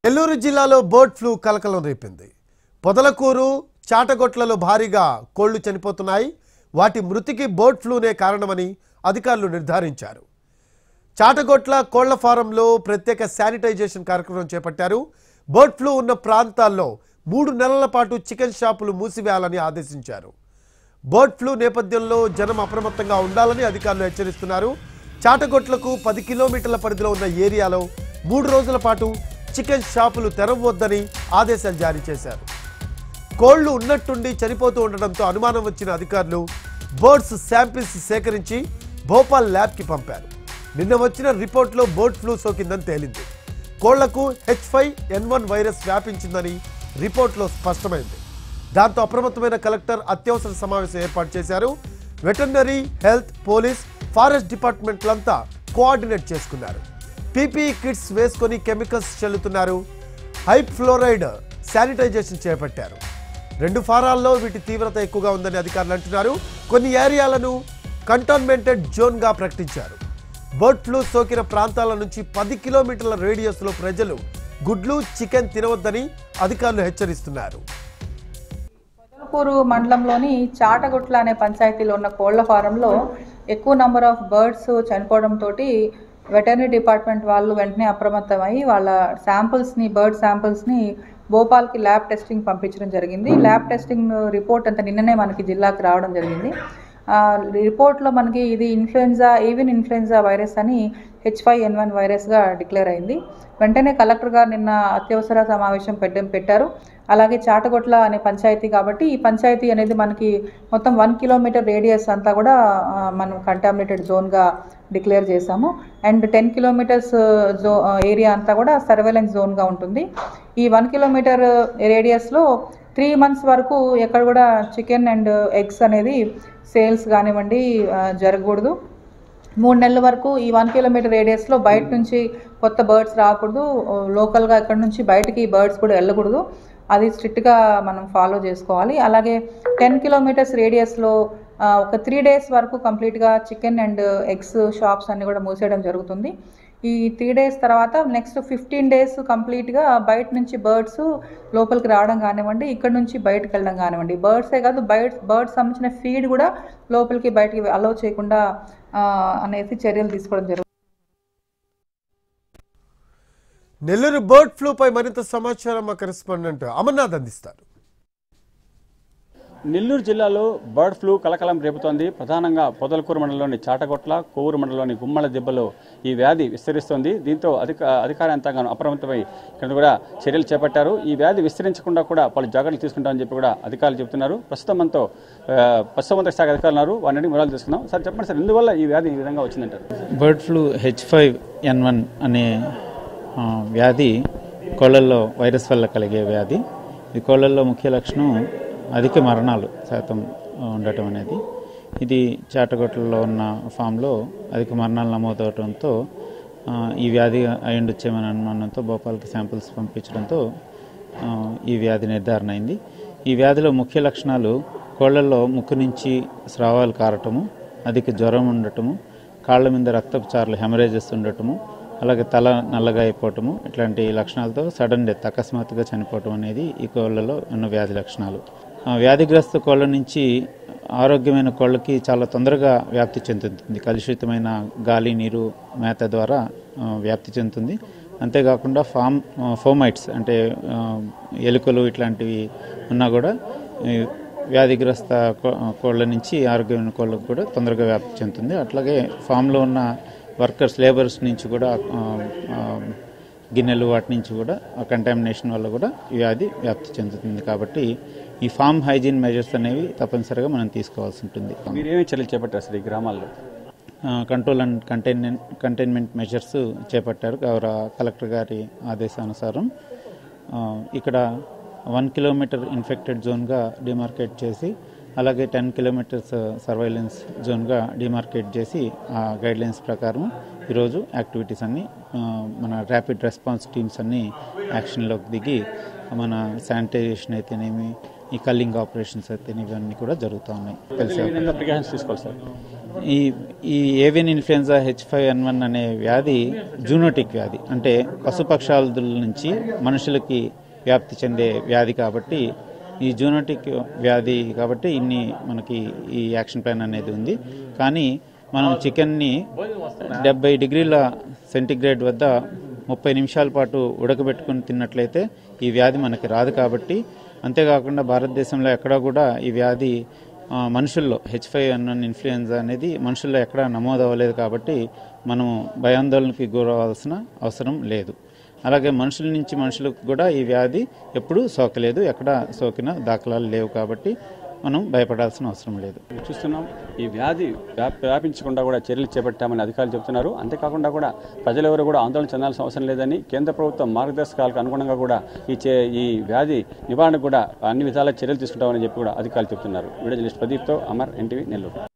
నెల్లూరు జిల్లాలో bird flu కలకలం రేపింది. పొదలకూరు, చాటగొట్లలో భారీగా కోళ్లు చనిపోతున్నాయి. వాటి మృతికి బర్డ్ ఫ్లూనే కారణమని అధికారులు నిర్ధారించారు. చాటగొట్ల కోళ్ల ఫారంలో ప్రత్యేక శానిటైజేషన్ కార్యక్రమం చేపట్టారు. బర్డ్ ఫ్లూ ఉన్న ప్రాంతాల్లో 3 నెలల పాటు చికెన్ షాపులు మూసివేయాలని ఆదేశించారు. బర్డ్ ఫ్లూ నేపథ్యంలో జనం అప్రమత్తంగా ఉండాలని అధికారులు హెచ్చరిస్తున్నారు. చాటగొట్లకు 10 కిలోమీటర్ల పరిధిలో ఉన్న ఏరియాలో 3 రోజుల పాటు చికెన్ షాపులు తెరవద్దని ఆదేశాలు జారీ చేశారు. కోళ్లు ఉన్నట్టుండి చనిపోతూ ఉండడంతో అనుమానం వచ్చిన అధికారులు బర్డ్స్ శాంపిల్స్ సేకరించి భోపాల్ ల్యాబ్కి పంపారు. నిన్న వచ్చిన రిపోర్ట్లో బర్డ్ ఫ్లూ సోకిందని తేలింది. కోళ్లకు H5N1 వైరస్ వ్యాపించిందని రిపోర్ట్లో స్పష్టమైంది. దాంతో అప్రమత్తమైన కలెక్టర్ అత్యవసర సమావేశం ఏర్పాటు చేశారు. వెటర్నరీ, హెల్త్, పోలీస్, ఫారెస్ట్ డిపార్ట్మెంట్లంతా కోఆర్డినేట్ చేసుకున్నారు. పీపీఈ కిట్స్ వేసుకొని కెమికల్స్ చల్లుతున్నారు. హైఫ్లోరైడ్ శానిటైజేషన్ చేపట్టారు. 2 ఫారాల్లో వీటి తీవ్రత ఎక్కువగా ఉందని అధికారులు అంటున్నారు. కొన్ని ఏరియాలను కంటోన్మెంటెడ్ జోన్గా ప్రకటించారు. బర్డ్ ఫ్లూ సోకిన ప్రాంతాల నుంచి 10 కిలోమీటర్ల రేడియస్లో ప్రజలు గుడ్లు, చికెన్ తినవద్దని అధికారులు హెచ్చరిస్తున్నారు. పొదలకూరు మండలంలోని చాటగొట్ల అనే పంచాయతీలో ఉన్న కోళ్ల ఫారంలో ఎక్కువ నంబర్ ఆఫ్ బర్డ్స్ చనిపోవడంతో వెటర్నరీ డిపార్ట్మెంట్ వాళ్ళు వెంటనే అప్రమత్తమై వాళ్ళ శాంపుల్స్ని, బర్డ్ శాంపుల్స్ని భోపాల్కి ల్యాబ్ టెస్టింగ్ పంపించడం జరిగింది. ల్యాబ్ టెస్టింగ్ రిపోర్ట్ అంతా నిన్ననే మనకి జిల్లాకు రావడం జరిగింది. రిపోర్ట్లో మనకి ఇది ఏవియన్ ఇన్ఫ్లుయెన్జా వైరస్ అని H5N1 వైరస్గా డిక్లేర్ అయింది. వెంటనే కలెక్టర్ గారు నిన్న అత్యవసర సమావేశం పెట్టారు. అలాగే చాటగొట్ల అనే పంచాయతీ కాబట్టి ఈ పంచాయతీ అనేది మనకి మొత్తం 1 కిలోమీటర్ రేడియస్ అంతా కూడా మనం కంటామినేటెడ్ జోన్గా డిక్లేర్ చేశాము. అండ్ 10 కిలోమీటర్స్ ఏరియా అంతా కూడా సర్వేలెన్స్ జోన్గా ఉంటుంది. ఈ 1 కిలోమీటర్ రేడియస్లో 3 months వరకు ఎక్కడ కూడా చికెన్ అండ్ ఎగ్స్ అనేది సేల్స్ కానివ్వండి జరగకూడదు. 3 నెలల వరకు ఈ 1 కిలోమీటర్ రేడియస్లో బయట నుంచి కొత్త బర్డ్స్ రాకూడదు. లోకల్గా ఎక్కడి నుంచి బయటకి బర్డ్స్ కూడా వెళ్ళకూడదు. అది స్ట్రిక్ట్గా మనం ఫాలో చేసుకోవాలి. అలాగే 10 కిలోమీటర్స్ రేడియస్లో ఒక 3 days వరకు కంప్లీట్గా చికెన్ అండ్ ఎగ్స్ షాప్స్ అన్నీ కూడా మూసేయడం జరుగుతుంది. ఈ 3 days తర్వాత నెక్స్ట్ 15 days కంప్లీట్గా బయట నుంచి బర్డ్స్ లోపలికి రావడం కానివ్వండి, ఇక్కడ నుంచి బయటకు వెళ్ళడం కానివ్వండి, బర్డ్సే కాదు బర్డ్స్ సంబంధించిన ఫీడ్ కూడా లోపలికి బయటికి అలౌ చేయకుండా అనేసి చర్యలు తీసుకోవడం జరుగుతుంది. నెల్లూరు బర్డ్ ఫ్లూపై మరింత సమాచారం మా కరెస్పాండెంట్ అమర్నాథ్ అందిస్తారు. నెల్లూరు జిల్లాలో బర్డ్ ఫ్లూ కలకలం రేపుతోంది. ప్రధానంగా పొదలకూరు మండలంలోని చాటగొట్ల, కోవూరు మండలంలోని గుమ్మల దిబ్బలో ఈ వ్యాధి విస్తరిస్తోంది. దీంతో అధికార యంత్రాంగం అప్రమత్తమై ఇక్కడ కూడా చర్యలు చేపట్టారు. ఈ వ్యాధి విస్తరించకుండా కూడా పలు జాగ్రత్తలు తీసుకుంటామని చెప్పి కూడా అధికారులు చెబుతున్నారు. ప్రస్తుతం మనతో పశుసంవర్ధక శాఖ అధికారులు ఉన్నారు. వారిని వివరాలు తీసుకుందాం. సార్ చెప్పండి సార్, ఎందువల్ల ఈ వ్యాధి ఈ విధంగా వచ్చిందంటారు? బర్డ్ ఫ్లూ H5N1 అనే వ్యాధి కోళ్లల్లో వైరస్ వల్ల కలిగే వ్యాధి. ఈ కోళ్లల్లో ముఖ్య లక్షణం అధిక మరణాలు శాతం ఉండటం అనేది. ఇది చాటగొట్లలో ఉన్న ఫామ్లో అధిక మరణాలు నమోదవడంతో ఈ వ్యాధి అయ్యుండొచ్చేమని అనుమానంతో భోపాల్కి శాంపిల్స్ పంపించడంతో ఈ వ్యాధి నిర్ధారణ అయింది. ఈ వ్యాధిలో ముఖ్య లక్షణాలు కోళ్లలో ముక్కు నుంచి స్రావాలు కారటము, అధిక జ్వరం ఉండటము, కాళ్ల మీద రక్తపు చారలు హెమరేజెస్ ఉండటము, అలాగే తల నల్లగా అయిపోవటము, ఇట్లాంటి లక్షణాలతో సడన్ డెత్ అకస్మాత్తుగా చనిపోవటం అనేది ఈ కోళ్లలో ఉన్న వ్యాధి లక్షణాలు. వ్యాధిగ్రస్త కోళ్ల నుంచి ఆరోగ్యమైన కోళ్ళకి చాలా తొందరగా వ్యాప్తి చెందుతుంది. కలుషితమైన గాలి, నీరు, మేత ద్వారా వ్యాప్తి చెందుతుంది. అంతేకాకుండా ఫోమైట్స్ అంటే ఎలుకలు ఇట్లాంటివి ఉన్నా కూడా వ్యాధిగ్రస్త కోళ్ల నుంచి ఆరోగ్యమైన కోళ్ళకు కూడా తొందరగా వ్యాప్తి చెందుతుంది. అట్లాగే ఫామ్లో ఉన్న వర్కర్స్, లేబర్స్ నుంచి కూడా గిన్నెలు వాటి నుంచి కూడా కంటామినేషన్ వల్ల కూడా ఈ వ్యాధి వ్యాప్తి చెందుతుంది. కాబట్టి ఈ ఫామ్ హైజీన్ మెజర్స్ అనేవి తప్పనిసరిగా మనం తీసుకోవాల్సి ఉంటుంది. మీరు ఏమి చర్యలు చేపట్టారు సార్ ఈ గ్రామాల్లో? కంట్రోల్ అండ్ కంటైన్మెంట్ మెజర్స్ చేపట్టారు. గౌరవ కలెక్టర్ గారి ఆదేశానుసారం ఇక్కడ 1 కిలోమీటర్ ఇన్ఫెక్టెడ్ జోన్గా డిమార్కేట్ చేసి, అలాగే 10 కిలోమీటర్స్ సర్వైలెన్స్ జోన్గా డిమార్కేట్ చేసి ఆ గైడ్లైన్స్ ప్రకారం ఈరోజు యాక్టివిటీస్ అన్నీ మన ర్యాపిడ్ రెస్పాన్స్ టీమ్స్ అన్నీ యాక్షన్లోకి దిగి మన శానిటైజేషన్ అయితేనేమి, ఈ కల్లింగ్ ఆపరేషన్స్ అయితేనేమి ఇవన్నీ కూడా జరుగుతూ ఉన్నాయి. ప్రికాషన్స్ తీసుకోవాలి సార్. ఈ ఈ ఏవియన్ ఇన్ఫ్లుయెన్జా H5N1 అనే వ్యాధి జూనోటిక్ వ్యాధి, అంటే పశుపక్షాదుల నుంచి మనుషులకి వ్యాప్తి చెందే వ్యాధి కాబట్టి ఈ జూనోటిక్ వ్యాధి కాబట్టి మనకి ఈ యాక్షన్ ప్లాన్ అనేది ఉంది. కానీ మనం చికెన్ని 70 డిగ్రీల సెంటీగ్రేడ్ వద్ద 30 నిమిషాల పాటు ఉడకబెట్టుకుని తిన్నట్లయితే ఈ వ్యాధి మనకి రాదు. కాబట్టి అంతేకాకుండా భారతదేశంలో ఎక్కడా కూడా ఈ వ్యాధి మనుషుల్లో H5N1 ఇన్ఫ్లుయెన్జా అనేది మనుషుల్లో ఎక్కడా నమోదు అవ్వలేదు. కాబట్టి మనము భయాందోళనకి గురవలసిన అవసరం లేదు. అలాగే మనుషుల నుంచి మనుషులకు కూడా ఈ వ్యాధి ఎప్పుడూ సోకలేదు, ఎక్కడ సోకిన దాఖలాలు లేవు. కాబట్టి మనం భయపడాల్సిన అవసరం లేదు. చూస్తున్నాం, ఈ వ్యాధి వ్యాపించకుండా కూడా చర్యలు చేపట్టామని అధికారులు చెబుతున్నారు. అంతేకాకుండా కూడా ప్రజలెవరూ కూడా ఆందోళన చెందాల్సిన అవసరం లేదని, కేంద్ర ప్రభుత్వం మార్గదర్శకాలకు అనుగుణంగా కూడా ఈ వ్యాధి నివారణకు కూడా అన్ని విధాల చర్యలు తీసుకుంటామని చెప్పి కూడా అధికారులు చెబుతున్నారు. వీడియో జర్నలిస్ట్ ప్రదీప్తో అమర్, NTV, నెల్లూరు.